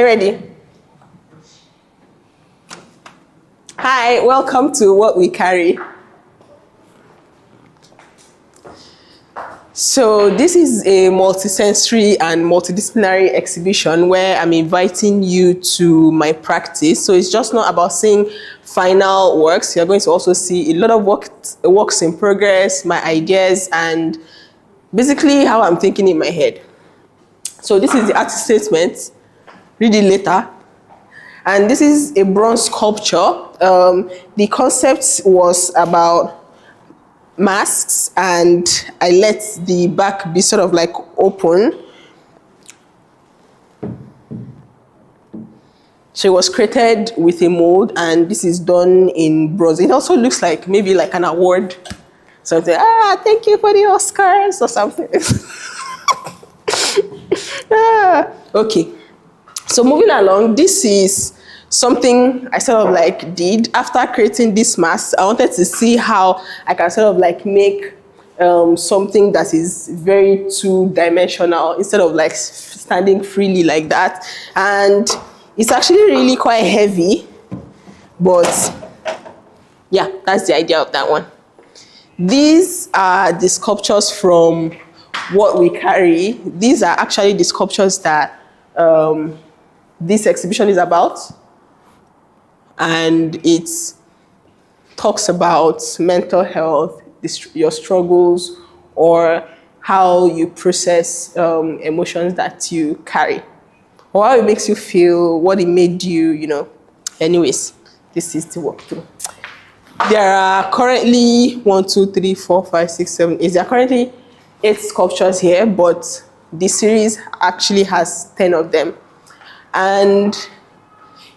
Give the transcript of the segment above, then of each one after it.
you ready? Hi, welcome to What We Carry. So this is a multisensory and multidisciplinary exhibition where I'm inviting you to my practice. So it's just not about seeing final works. You're going to also see a lot of works in progress, my ideas, and basically how I'm thinking in my head. So this is the artist statement. Read it later. And this is a bronze sculpture. The concept was about masks, and I let the back be sort of like open. So it was created with a mold, and this is done in bronze. It also looks like maybe like an award. Something, thank you for the Oscars or something. Okay. So moving along, this is something I sort of like did after creating this mask. I wanted to see how I can sort of like make something that is very two-dimensional instead of like standing freely like that. And it's actually really quite heavy, but yeah, that's the idea of that one. These are the sculptures from What We Carry. These are actually the sculptures that this exhibition is about. And it talks about mental health, your struggles, or how you process emotions that you carry, or how it makes you feel, what it made you, Anyways, this is the walkthrough. There are currently 1, 2, 3, 4, 5, 6, 7, 8. There are currently 8 sculptures here, but the series actually has 10 of them. And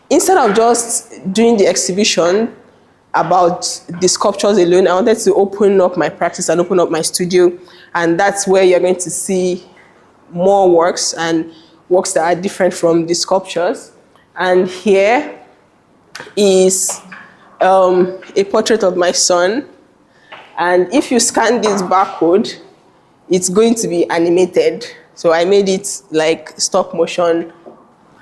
instead of just doing the exhibition about the sculptures alone, I wanted to open up my practice and open up my studio. And that's where you're going to see more works, and works that are different from the sculptures. And here is a portrait of my son. And if you scan this barcode, it's going to be animated. So I made it like stop motion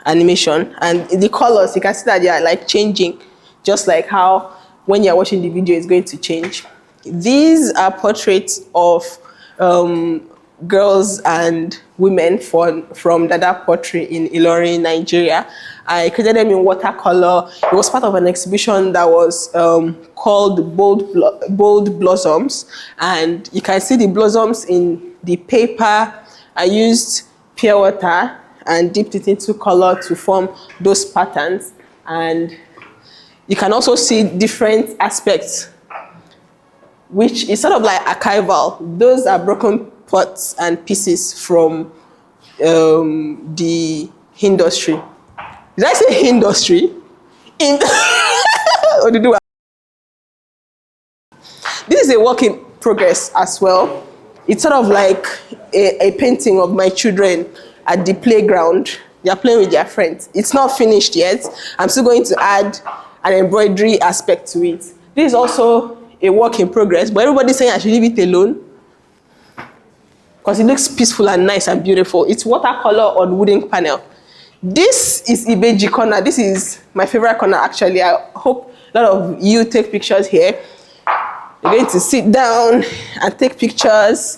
animation, and the colors, you can see that they are like changing, just like how when you're watching the video it's going to change. These are portraits of girls and women from Dada Pottery in Ilorin, Nigeria. I created them in watercolor. It was part of an exhibition that was called Bold Blossoms, and you can see the blossoms in the paper. I used pure water and dipped it into color to form those patterns. And you can also see different aspects, which is sort of like archival. Those are broken pots and pieces from the industry. Did I say industry? This is a work in progress as well. It's sort of like a painting of my children at the playground. They are playing with their friends. It's not finished yet. I'm still going to add an embroidery aspect to it. This is also a work in progress, but everybody's saying I should leave it alone because it looks peaceful and nice and beautiful. It's watercolor on wooden panel. This is Ibeji corner. This is my favorite corner, actually. I hope a lot of you take pictures here. You're going to sit down and take pictures.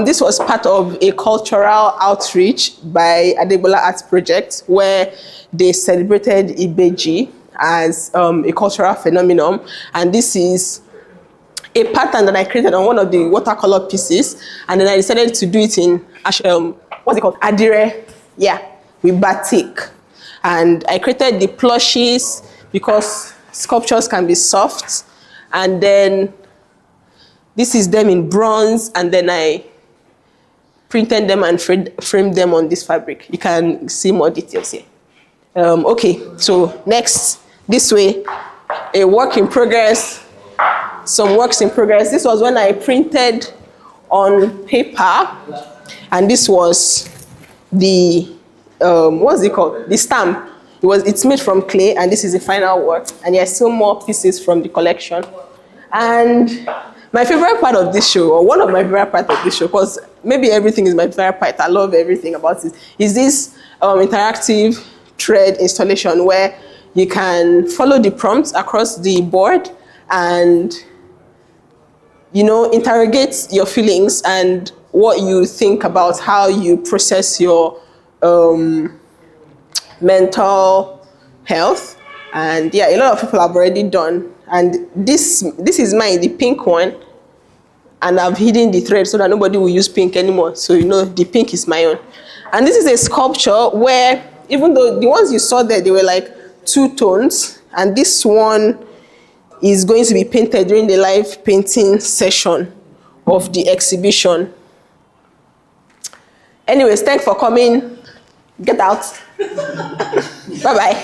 This was part of a cultural outreach by Adegbola Art Projects, where they celebrated Ibeji as a cultural phenomenon. And this is a pattern that I created on one of the watercolor pieces. And then I decided to do it in, what's it called? Adire, with batik. And I created the plushies because sculptures can be soft. And then this is them in bronze, and then I printed them and framed them on this fabric. You can see more details here. Okay, so next, this way, a work in progress, some works in progress. This was when I printed on paper, and this was the, what's it called? The stamp. It's made from clay, and this is the final work. And there are still more pieces from the collection. And my favorite part of this show, or one of my favorite parts of this show, because maybe everything is my favorite part, I love everything about it, is this interactive thread installation where you can follow the prompts across the board and, you know, interrogate your feelings and what you think about how you process your mental health. And yeah, a lot of people have already done. And this is mine, the pink one. And I've hidden the thread so that nobody will use pink anymore. So, you know, the pink is my own. And this is a sculpture where, even though the ones you saw there, they were like 2 tones. And this one is going to be painted during the live painting session of the exhibition. Anyways, thanks for coming. Get out. Bye-bye.